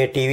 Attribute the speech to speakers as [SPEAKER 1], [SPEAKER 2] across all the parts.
[SPEAKER 1] ATV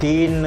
[SPEAKER 1] 3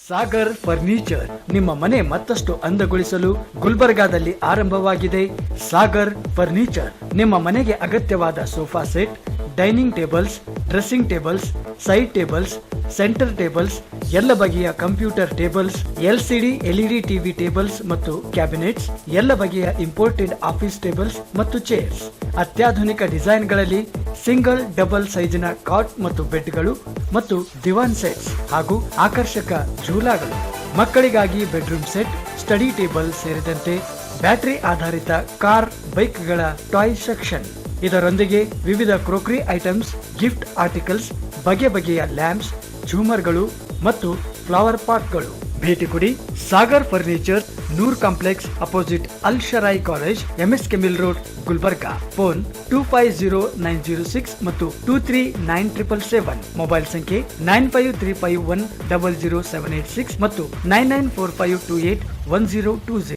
[SPEAKER 2] Sagar furniture ನಿಮ್ಮ ಮನೆ ಮತ್ತಷ್ಟು ಅಂದಗೊಳಿಸಲು ಗುಲ್ಬರ್ಗಾದಲ್ಲಿ ಆರಂಭವಾಗಿದೆ. ಸಾಗರ್ ಫರ್ನಿಚರ್ ನಿಮ್ಮ ಮನೆಗೆ ಅಗತ್ಯವಾದ sofa set, dining tables, dressing tables, side tables, centre tables, ಎಲ್ಲ ಬಗೆಯ computer tables, LCD LED TV tables ಮತ್ತು ಕ್ಯಾಬಿನೆಟ್ಸ್, ಎಲ್ಲ ಬಗೆಯ ಇಂಪೋರ್ಟೆಡ್ ಆಫೀಸ್ ಟೇಬಲ್ಸ್ ಮತ್ತು ಚೇರ್ಸ್, ಅತ್ಯಾಧುನಿಕ ಡಿಸೈನ್ಗಳಲ್ಲಿ ಸಿಂಗಲ್ ಡಬಲ್ ಸೈಜಿನ ಕಾಟ್ ಮತ್ತು ಬೆಡ್ಗಳು ಮತ್ತು ದಿವಾನ್ ಸೆಟ್ಸ್ ಹಾಗೂ ಆಕರ್ಷಕ ಝೂಲಾಗಳು, ಮಕ್ಕಳಿಗಾಗಿ ಬೆಡ್ರೂಮ್ ಸೆಟ್, ಸ್ಟಡಿ ಟೇಬಲ್ ಸೇರಿದಂತೆ ಬ್ಯಾಟರಿ ಆಧಾರಿತ ಕಾರ್ ಬೈಕ್ಗಳ ಟಾಯ್ ಸೆಕ್ಷನ್. ಇದರೊಂದಿಗೆ ವಿವಿಧ ಕ್ರೋಕರಿ ಐಟಮ್ಸ್, ಗಿಫ್ಟ್ ಆರ್ಟಿಕಲ್ಸ್, ಬಗೆ ಬಗೆಯ ಲ್ಯಾಂಪ್ಸ್, ಝೂಮರ್ಗಳು ಮತ್ತು ಫ್ಲವರ್ ಪಾಟ್ಗಳು. ಭೇಟಿ ಕೊಡಿ Sagar furniture, Noor complex opposite Al Sharai college, MSK mill road, Gulbarga. Phone 250906 ಮತ್ತು 239777. ಮೊಬೈಲ್ ಸಂಖ್ಯೆ 9535100786 ಮತ್ತು 9945281020.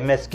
[SPEAKER 1] MSK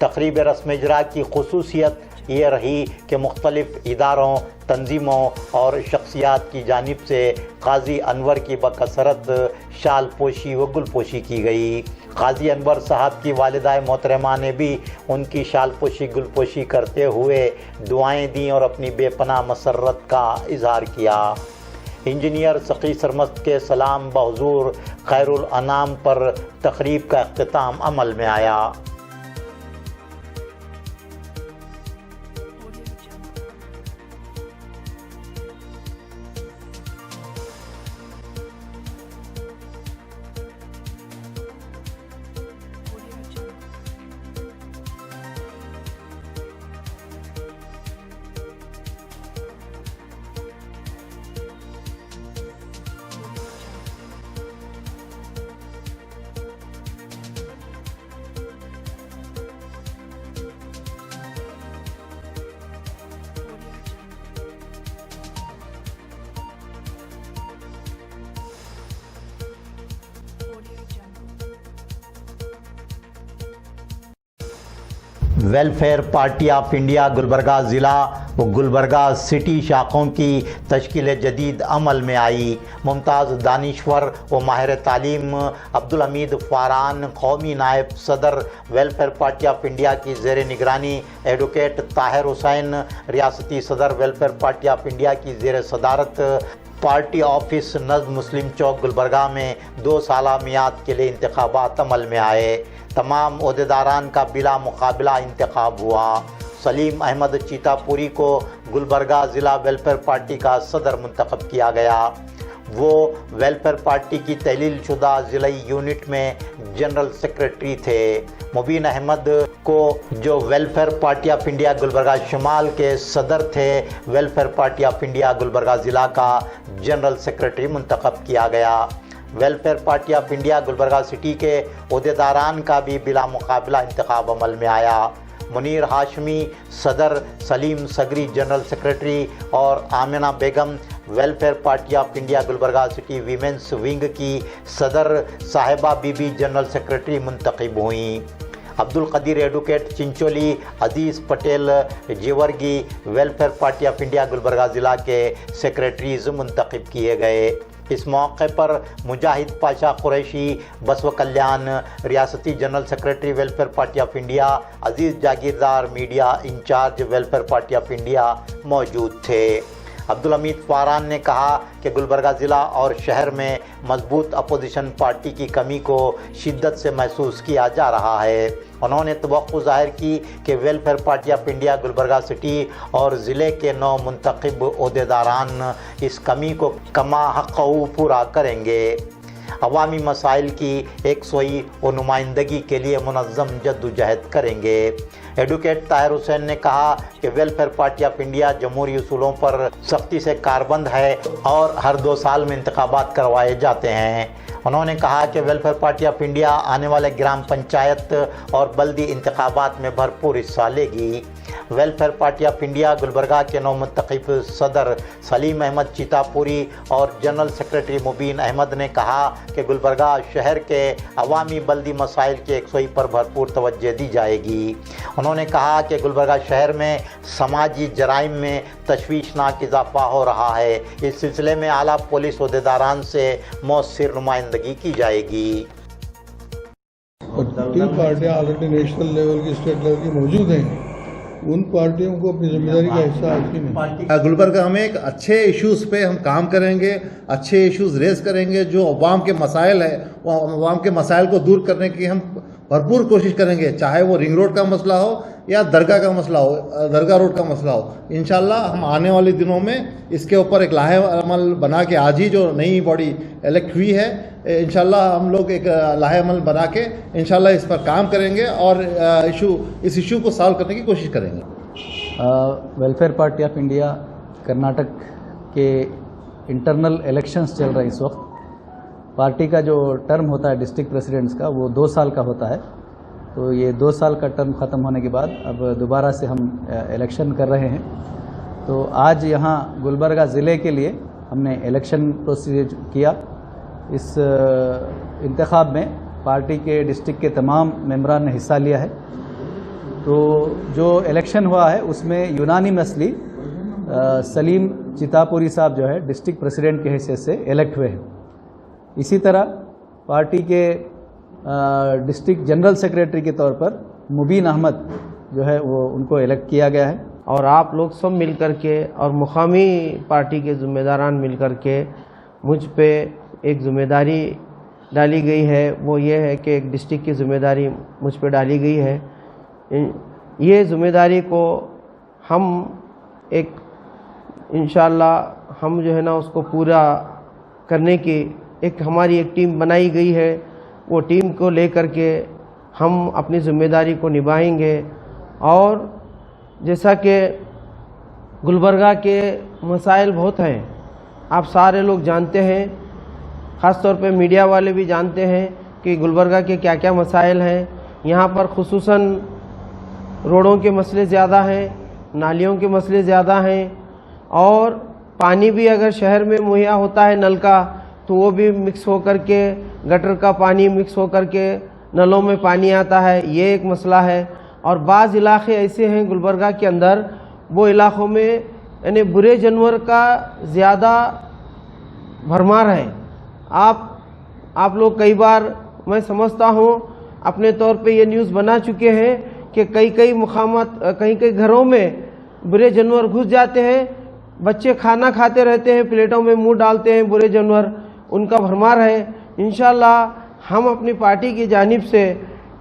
[SPEAKER 1] تقریب رسم اجرا کی خصوصیت یہ رہی کہ مختلف اداروں، تنظیموں اور شخصیات کی جانب سے قاضی انور کی بکثرت شال پوشی و گل پوشی کی گئی۔ قاضی انور صاحب کی والدہ محترمہ نے بھی ان کی شال پوشی گل پوشی کرتے ہوئے دعائیں دیں اور اپنی بے پناہ مسرت کا اظہار کیا۔ انجینئر سقی سرمست کے سلام بحضور خیر الانام پر تقریب کا اختتام عمل میں آیا۔ Welfare party of India Gulbarga ضلع و گلبرگہ سٹی شاخوں کی تشکیل جدید عمل میں آئی۔ ممتاز دانشور و ماہر تعلیم عبدالحمید فاران قومی نائب صدر ویلفیئر پارٹی آف انڈیا کی زیر نگرانی، ایڈوکیٹ طاہر حسین ریاستی صدر ویلفیئر پارٹی آف انڈیا کی زیر صدارت پارٹی آفس نزد مسلم چوک گلبرگہ میں 2 سالہ میعاد کے لیے انتخابات عمل میں آئے۔ تمام عہدیداران کا بلا مقابلہ انتخاب ہوا۔ سلیم احمد چیتا پوری کو گلبرگہ ضلع ویلفیئر پارٹی کا صدر منتخب کیا گیا۔ وہ ویلفیئر پارٹی کی تحلیل شدہ ضلعی یونٹ میں جنرل سیکرٹری تھے۔ مبین احمد کو جو welfare party of India Gulbarga شمال کے صدر تھے، welfare party of India Gulbarga ضلع کا جنرل سیکرٹری منتخب کیا گیا۔ Welfare party of India Gulbarga city کے عہدیداران کا بھی بلا مقابلہ انتخاب عمل میں آیا۔ منیر ہاشمی صدر، سلیم صگری جنرل سیکرٹری اور Amna Begum welfare party of India Gulbarga city womens wing کی صدر صاحبہ بی بی جنرل سیکرٹری منتخب ہوئیں۔ Abdulqadeer advocate Chincholi, Aziz Patel Jevargi welfare party of India Gulbarga ضلع کے سیکرٹریز منتخب کیے گئے۔ اس موقع پر مجاہد پاشا قریشی بسو کلیان ریاستی general secretary welfare party of India, Aziz Jagirdar media incharge welfare party of India موجود تھے۔ عبدالحمید فاران نے کہا کہ گلبرگہ ضلع اور شہر میں مضبوط اپوزیشن پارٹی کی کمی کو شدت سے محسوس کیا جا رہا ہے۔ انہوں نے توقع ظاہر کی کہ welfare party of India Gulbarga city اور ضلع کے 9 منتخب عہدیداران اس کمی کو کما حق پورا کریں گے۔ عوامی مسائل کی یکسوئی و نمائندگی کے لیے منظم جدوجہد کریں گے۔ ایڈوکیٹ طاہر حسین نے کہا کہ ویلفیئر پارٹی آف انڈیا جمہوری اصولوں پر سختی سے کاربند ہے اور ہر 2 سال میں انتخابات کروائے جاتے ہیں۔ انہوں نے کہا کہ ویلفیئر پارٹی آف انڈیا آنے والے گرام پنچایت اور بلدی انتخابات میں بھرپور حصہ لے گی۔ Welfare party of India Gulbarga کے 9 منتخب صدر سلیم احمد چیتا پوری اور جنرل سیکرٹری مبین احمد نے کہا کہ گلبرگہ شہر کے عوامی بلدی مسائل کی یکسوئی پر بھرپور توجہ دی جائے گی۔ انہوں نے کہا کہ گلبرگہ شہر میں سماجی جرائم میں تشویشناک اضافہ ہو رہا ہے۔ اس سلسلے میں اعلیٰ پولیس عہدیداران سے مؤثر نمائندگی کی جائے گی۔
[SPEAKER 3] تین پارٹیاں آلریڈی نیشنل لیول کی، اسٹیٹ لیول کی موجود ہیں، ان پارٹیوں کو اپنی ذمہ داری کا حصہ حاصل نہیں۔
[SPEAKER 4] گلبرگہ ہمیں ایک اچھے ایشوز پہ ہم کام کریں گے، اچھے ایشوز ریز کریں گے، جو عوام کے مسائل ہیں وہ عوام کے مسائل کو دور کرنے کی ہم بھرپور کوشش کریں گے، چاہے وہ رنگ روڈ کا مسئلہ ہو یا درگاہ کا مسئلہ ہو، درگاہ روڈ کا مسئلہ ہو۔ انشاءاللہ ہم آنے والے دنوں میں اس کے اوپر ایک لائحہ عمل بنا کے، آج ہی جو نئی باڈی الیکٹ ہوئی ہے، انشاءاللہ ہم لوگ ایک لائحہ عمل بنا کے انشاءاللہ اس پر کام کریں گے اور اس ایشو کو سالو کرنے کی کوشش کریں گے۔
[SPEAKER 5] Welfare party of India Karnataka کے انٹرنل الیکشنز چل رہے ہیں اس وقت۔ پارٹی کا جو ٹرم ہوتا ہے ڈسٹرکٹ پریزیڈنٹس کا وہ 2 سال کا ہوتا ہے، تو یہ 2 سال کا ٹرم ختم ہونے کے بعد اب دوبارہ سے ہم الیکشن کر رہے ہیں۔ تو آج یہاں گلبرگہ ضلع کے لیے ہم نے الیکشن پروسیجر کیا۔ اس انتخاب میں پارٹی کے ڈسٹرکٹ کے تمام ممبران نے حصہ لیا ہے۔ تو جو الیکشن ہوا ہے اس میں یونانیمسلی سلیم چتاپوری صاحب جو ہے ڈسٹرکٹ پریزیڈنٹ کے حیثیت سے الیکٹ ہوئے ہیں. اسی طرح پارٹی کے ڈسٹرکٹ جنرل سیکریٹری کے طور پر مبین احمد جو ہے وہ ان کو الیکٹ کیا گیا ہے.
[SPEAKER 6] اور آپ لوگ سب مل کر کے اور مقامی پارٹی کے ذمہ داران مل کر کے مجھ پہ ایک ذمہ داری ڈالی گئی ہے. وہ یہ ہے کہ ایک ڈسٹرکٹ کی ذمہ داری مجھ پہ ڈالی گئی ہے. یہ ذمہ داری کو ہم ایک انشاءاللہ ہم جو ہے نا اس کو پورا کرنے کی ایک ہماری ایک ٹیم بنائی گئی ہے. وہ ٹیم کو لے کر کے ہم اپنی ذمہ داری کو نبھائیں گے. اور جیسا کہ گلبرگہ کے مسائل بہت ہیں, آپ سارے لوگ جانتے ہیں, خاص طور پہ میڈیا والے بھی جانتے ہیں کہ گلبرگہ کے کیا کیا مسائل ہیں. یہاں پر خصوصاً روڈوں کے مسئلے زیادہ ہیں, نالیوں کے مسئلے زیادہ ہیں, اور پانی بھی اگر شہر میں مہیا ہوتا ہے نل کا تو وہ بھی مکس ہو کر کے گٹر کا پانی مکس ہو کر کے نلوں میں پانی آتا ہے. یہ ایک مسئلہ ہے. اور بعض علاقے ایسے ہیں گلبرگہ کے اندر, وہ علاقوں میں یعنی برے جانور کا زیادہ بھرمار ہے. آپ لوگ کئی بار میں سمجھتا ہوں اپنے طور پہ یہ نیوز بنا چکے ہیں کہ کئی مقامات کئی گھروں میں برے جانور گھس جاتے ہیں. بچے کھانا کھاتے رہتے ہیں, پلیٹوں میں منہ ڈالتے ہیں برے جانور, ان کا بھرمار ہے. انشاءاللہ ہم اپنی پارٹی کی جانب سے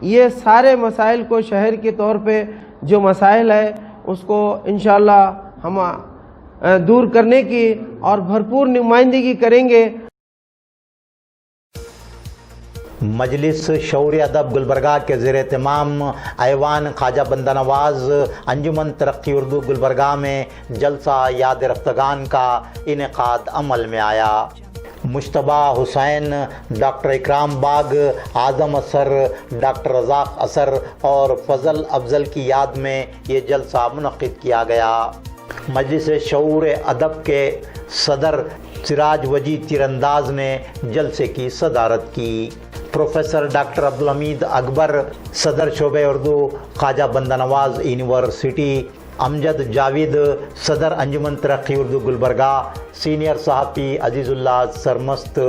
[SPEAKER 6] یہ سارے مسائل کو شہر کے طور پہ جو مسائل ہے اس کو انشاءاللہ ہم دور کرنے کی اور بھرپور نمائندگی کریں گے.
[SPEAKER 1] مجلس شعور ادب گلبرگہ کے زیر اہتمام ایوان خواجہ بندہ نواز انجمن ترقی اردو گلبرگہ میں جلسہ یاد رفتگان کا انعقاد عمل میں آیا. مشتبہ حسین, ڈاکٹر اکرام باغ, اعظم اثر, ڈاکٹر رزاق اثر اور فضل افضل کی یاد میں یہ جلسہ منعقد کیا گیا. مجلس شعور ادب کے صدر سراج وجی تیرانداز نے جلسے کی صدارت کی. پروفیسر ڈاکٹر عبدالحمید اکبر, صدر شعبہ اردو خواجہ بندہ نواز یونیورسٹی. امجد جاوید, صدر انجمن ترقی اردو گلبرگہ. سینئر صحافی عزیز اللہ سرمست,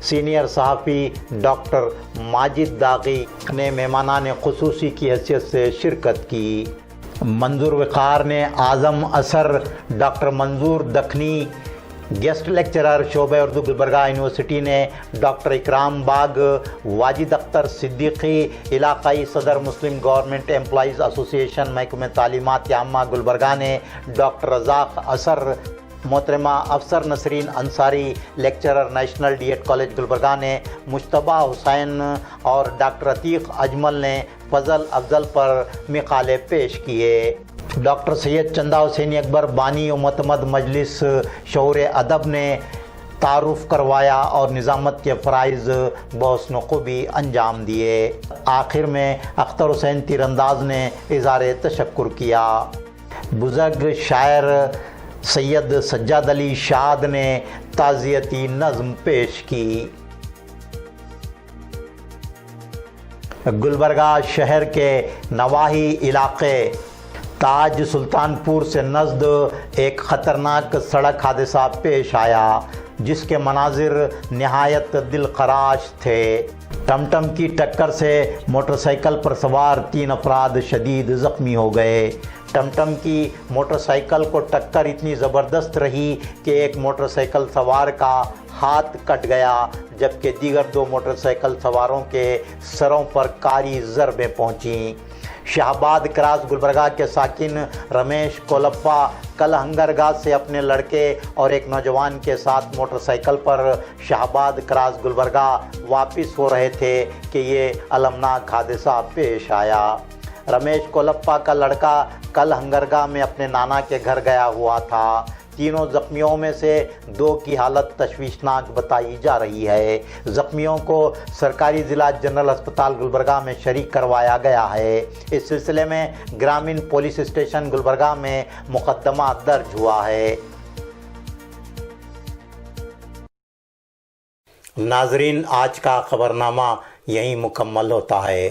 [SPEAKER 1] سینئر صحافی ڈاکٹر ماجد داغی نے مہمانان خصوصی کی حیثیت سے شرکت کی. منظور وقار نے اعظم اثر, ڈاکٹر منظور دکھنی. گیسٹ لیکچرر شعبہ اردو گلبرگہ یونیورسٹی نے ڈاکٹر اکرام باغ. واجد اختر صدیقی, علاقائی صدر مسلم گورنمنٹ امپلائیز ایسوسی ایشن محکمہ تعلیمات عامہ گلبرگہ نے ڈاکٹر رزاق اثر. محترمہ Afsar Nasreen Ansari, lecturer national D Ed college Gulbarga نے مشتبہ حسین اور ڈاکٹر عتیق اجمل نے فضل افضل پر مقالے پیش کیے. ڈاکٹر سید چندہ حسینی اکبر, بانی و معتمد مجلس شعور ادب نے تعارف کروایا اور نظامت کے فرائض بحسن خوبی انجام دیے. آخر میں اختر حسین تیرانداز نے اظہار تشکر کیا. بزرگ شاعر سید سجاد علی شاد نے تعزیتی نظم پیش کی. گلبرگہ شہر کے نواحی علاقے تاج سلطان پور سے نزد ایک خطرناک سڑک حادثہ پیش آیا جس کے مناظر نہایت دلخراش تھے. ٹم کی ٹکر سے موٹر سائیکل پر سوار 3 افراد شدید زخمی ہو گئے. ٹم کی موٹر سائیکل کو ٹکر اتنی زبردست رہی کہ ایک موٹر سائیکل سوار کا ہاتھ کٹ گیا جبکہ دیگر 2 موٹر سائیکل سواروں کے سروں پر کاری ضربیں پہنچیں. شہباد کراس گلبرگہ کے ساکن رمیش کولپا کل ہنگرگاہ سے اپنے لڑکے اور ایک نوجوان کے ساتھ موٹر سائیکل پر شہباد کراس گلبرگہ واپس ہو رہے تھے کہ یہ المناک حادثہ پیش آیا. رمیش کولپا کا لڑکا کل ہنگرگاہ میں اپنے نانا کے گھر گیا ہوا تھا. تینوں زخمیوں میں سے 2 کی حالت تشویشناک بتائی جا رہی ہے. زخمیوں کو سرکاری ضلع جنرل ہسپتال گلبرگہ میں شریک کروایا گیا ہے. اس سلسلے میں گرامین پولیس اسٹیشن گلبرگہ میں مقدمہ درج ہوا ہے. ناظرین, آج کا خبرنامہ یہیں مکمل ہوتا ہے.